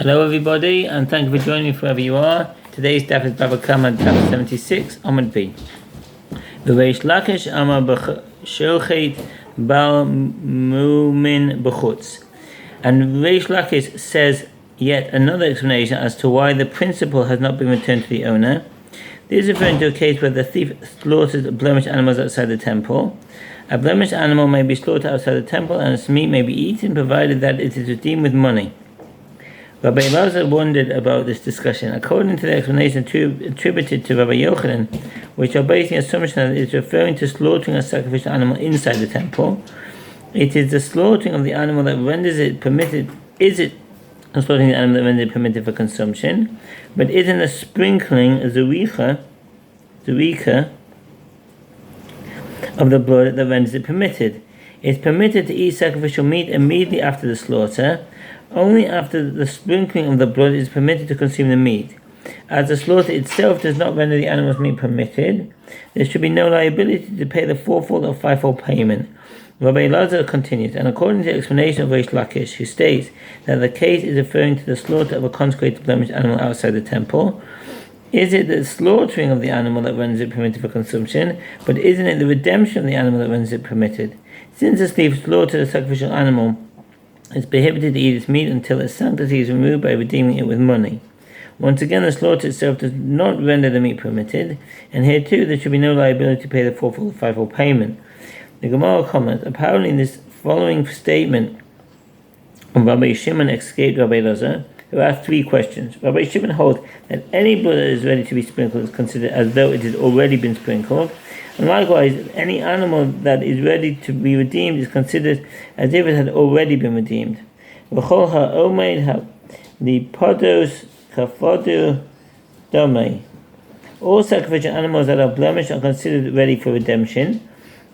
Hello everybody, and thank you for joining me wherever you are. Today's daf is Bava Kamma, daf 76, Amud B. V'reish Lakish Amar B'shochet Bal Mumin B'chutz. And Reish Lakish says yet another explanation as to why the principal has not been returned to the owner. This is referring to a case where the thief slaughtered blemished animals outside the temple. A blemished animal may be slaughtered outside the temple and its meat may be eaten provided that it is redeemed with money. Rabbi Elazar wondered about this discussion. According to the explanation attributed to Rabbi Yochanan, which are based on the assumption that it is referring to slaughtering a sacrificial animal inside the temple, it is the slaughtering of the animal that renders it permitted. Is it slaughtering the animal that renders it permitted for consumption? But isn't the sprinkling zurika of the blood that renders it permitted? It's permitted to eat sacrificial meat immediately after the slaughter. Only after the sprinkling of the blood is permitted to consume the meat. As the slaughter itself does not render the animal's meat permitted, there should be no liability to pay the fourfold or fivefold payment. Rabbi Elazar continues, and according to the explanation of Reish Lakish, who states that the case is referring to the slaughter of a consecrated blemished animal outside the temple, is it the slaughtering of the animal that renders it permitted for consumption, but isn't it the redemption of the animal that renders it permitted? Since the thief slaughtered a sacrificial animal, it's prohibited to eat its meat until its sanctity is removed by redeeming it with money. Once again, the slaughter itself does not render the meat permitted, and here too there should be no liability to pay the fourfold or fivefold payment. The Gemara comments, apparently this following statement of Rabbi Shimon escaped Rabbi Elazar, who asked three questions. Rabbi Shimon holds that any blood that is ready to be sprinkled is considered as though it has already been sprinkled, and likewise, any animal that is ready to be redeemed is considered as if it had already been redeemed. V'chol ha'omeid ha'lipodos kafodu domei. All sacrificial animals that are blemished are considered ready for redemption,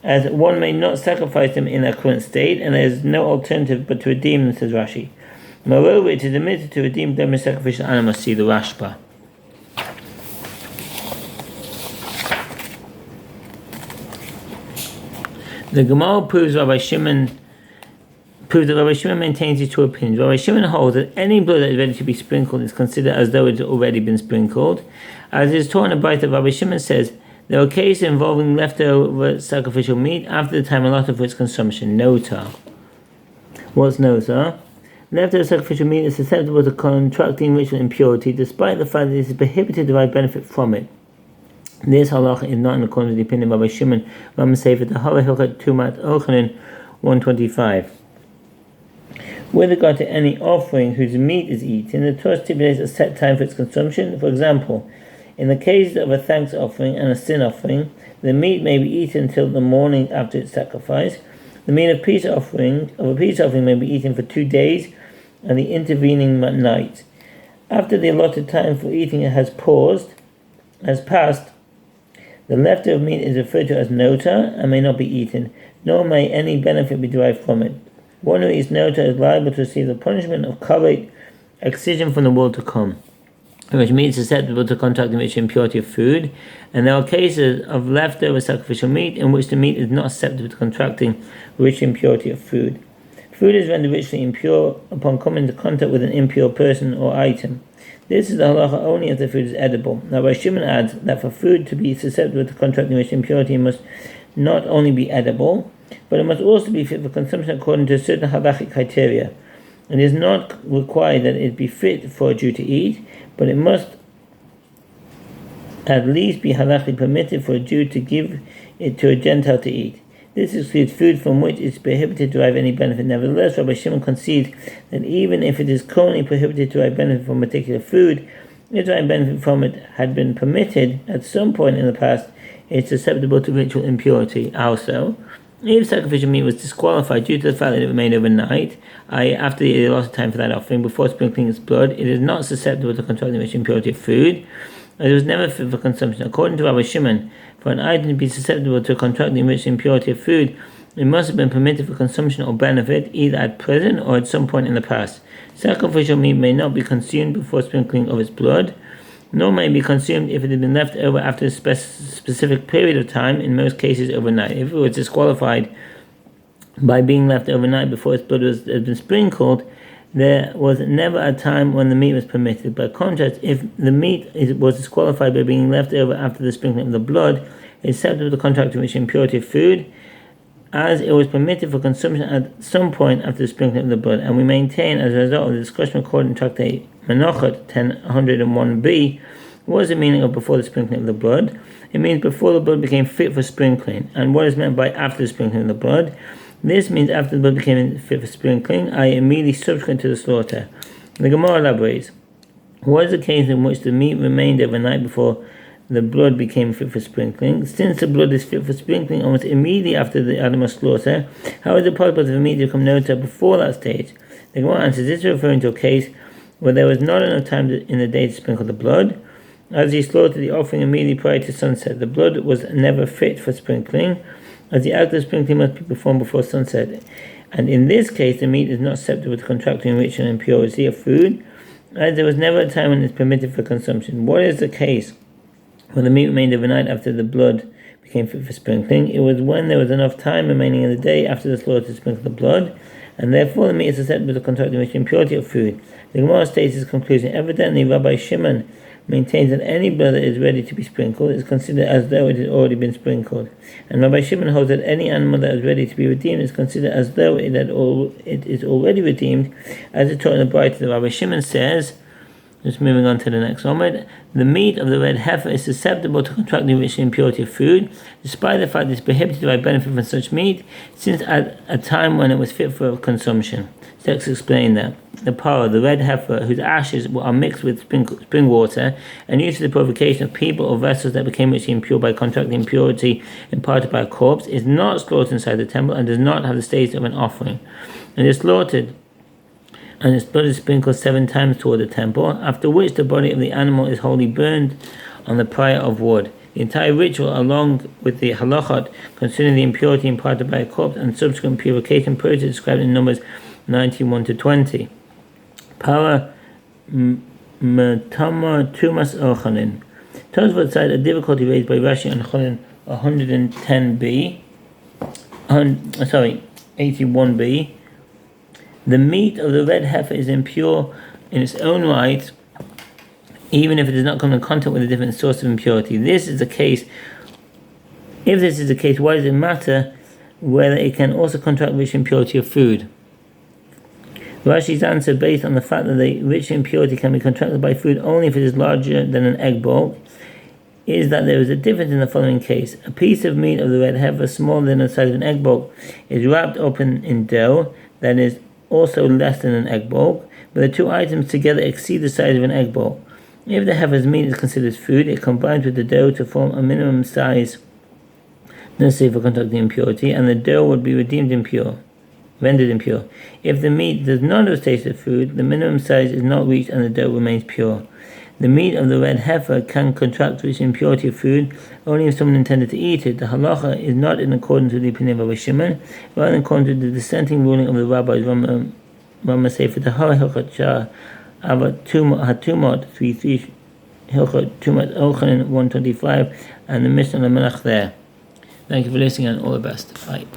as one may not sacrifice them in their current state, and there is no alternative but to redeem them, says Rashi. Moreover, it is admitted to redeem blemished sacrificial animals, see the Rashba. The Gemara proves that Rabbi Shimon maintains his two opinions. Rabbi Shimon holds that any blood that is ready to be sprinkled is considered as though it has already been sprinkled. As is taught in the Brayta, Rabbi Shimon says, there are cases involving leftover sacrificial meat after the time allotted for its consumption. Nota. What's nota? Leftover sacrificial meat is susceptible to contracting ritual impurity, despite the fact that it is prohibited to derive benefit from it. This halacha is not in accordance with the opinion of Rabbi Shimon, Ram Sefer Tahara Hilchot Tumat Ochanan 125. With regard to any offering whose meat is eaten, the Torah stipulates a set time for its consumption. For example, in the case of a thanks offering and a sin offering, the meat may be eaten until the morning after its sacrifice. The meat of a peace offering may be eaten for 2 days and the intervening night. After the allotted time for eating it has passed, the leftover meat is referred to as nota and may not be eaten, nor may any benefit be derived from it. One who eats nota is liable to receive the punishment of karet, excision from the world to come, which means susceptible to contracting ritual impurity of food, and there are cases of leftover sacrificial meat in which the meat is not susceptible to contracting ritual impurity of food. Food is rendered ritually impure upon coming into contact with an impure person or item. This is the halacha only if the food is edible. Now, Rabbi Shimon adds that for food to be susceptible to contracting ritual impurity, it must not only be edible, but it must also be fit for consumption according to certain halachic criteria. It is not required that it be fit for a Jew to eat, but it must at least be halachically permitted for a Jew to give it to a Gentile to eat. This excludes food from which it is prohibited to derive any benefit. Nevertheless, Rabbi Shimon concedes that even if it is currently prohibited to derive benefit from a particular food, if derive benefit from it had been permitted at some point in the past, it is susceptible to ritual impurity. Also, if sacrificial meat was disqualified due to the fact that it remained overnight, i.e. after the allotted time for that offering, before sprinkling its blood, it is not susceptible to contracting ritual impurity of food, as it was never fit for consumption. According to Rabbi Shimon, for an item to be susceptible to contracting ritual impurity of food, it must have been permitted for consumption or benefit, either at present or at some point in the past. Sacrificial meat may not be consumed before sprinkling of its blood, nor may it be consumed if it had been left over after a specific period of time, in most cases overnight. If it was disqualified by being left overnight before its blood has been sprinkled, there was never a time when the meat was permitted. By contrast, if the meat was disqualified by being left over after the sprinkling of the blood, except with the contract to which impurity of food, as it was permitted for consumption at some point after the sprinkling of the blood, and we maintain, as a result of the discussion recorded in Tractate Menachot 1001b, what is the meaning of before the sprinkling of the blood? It means before the blood became fit for sprinkling. And what is meant by after the sprinkling of the blood? This means after the blood became fit for sprinkling, i.e. immediately subsequent to the slaughter. The Gemara elaborates, what is the case in which the meat remained overnight before the blood became fit for sprinkling? Since the blood is fit for sprinkling almost immediately after the animal slaughter, how is it possible for the meat to become noted before that stage? The Gemara answers, this is referring to a case where there was not enough time in the day to sprinkle the blood. As he slaughtered the offering immediately prior to sunset, the blood was never fit for sprinkling, as the act of sprinkling must be performed before sunset. And in this case, the meat is not susceptible to contracting enrichment and impurity of food, as there was never a time when it is permitted for consumption. What is the case when the meat remained overnight after the blood became fit for sprinkling? It was when there was enough time remaining in the day after the slaughter to sprinkle the blood, and therefore the meat is susceptible to contracting enrichment and impurity of food. The Gemara states its conclusion. Evidently, Rabbi Shimon maintains that any blood that is ready to be sprinkled is considered as though it has already been sprinkled. And Rabbi Shimon holds that any animal that is ready to be redeemed is considered as though it is already redeemed, as it's taught in the Braita. The Rabbi Shimon says, just moving on to the next one, the meat of the red heifer is susceptible to contracting enrichment and impurity of food, despite the fact that it is prohibited by benefit from such meat, since at a time when it was fit for consumption. So let's explain that. The parah, the red heifer, whose ashes are mixed with spring water and used for the purification of people or vessels that became richly impure by contracting impurity imparted by a corpse, is not slaughtered inside the temple and does not have the status of an offering. And is slaughtered, and its blood is sprinkled 7 times toward the temple, after which the body of the animal is wholly burned on the pyre of wood. The entire ritual, along with the halachot concerning the impurity imparted by a corpse and subsequent purification process described in Numbers 91 to 20. Para Matama Tumas Ochanin. Tosfot cite a difficulty raised by Rashi on Chonin 110b. 81b. The meat of the red heifer is impure in its own right, even if it does not come in contact with a different source of impurity. If this is the case, why does it matter whether it can also contract rich impurity of food? Rashi's answer, based on the fact that the rich impurity can be contracted by food only if it is larger than an egg bulk, is that there is a difference in the following case. A piece of meat of the red heifer, smaller than the size of an egg bulk, is wrapped open in dough that is also less than an egg bulk, but the two items together exceed the size of an egg bulk. If the heifer's meat is considered food, it combines with the dough to form a minimum size necessary for contracting impurity, and the dough would be rendered impure. If the meat does not have taste of food, the minimum size is not reached and the dough remains pure. The meat of the red heifer can contract rich impurity of food only if someone intended to eat it. The halacha is not in accordance with the opinion of Rabbi Shimon, rather in accordance with the dissenting ruling of the rabbis Rama Sefer Tahara Hilchot Shah Hatumot 3 Hilchot Tumat Ochanin 125 and the Mishnah Lamelach there. Thank you for listening and all the best. Bye.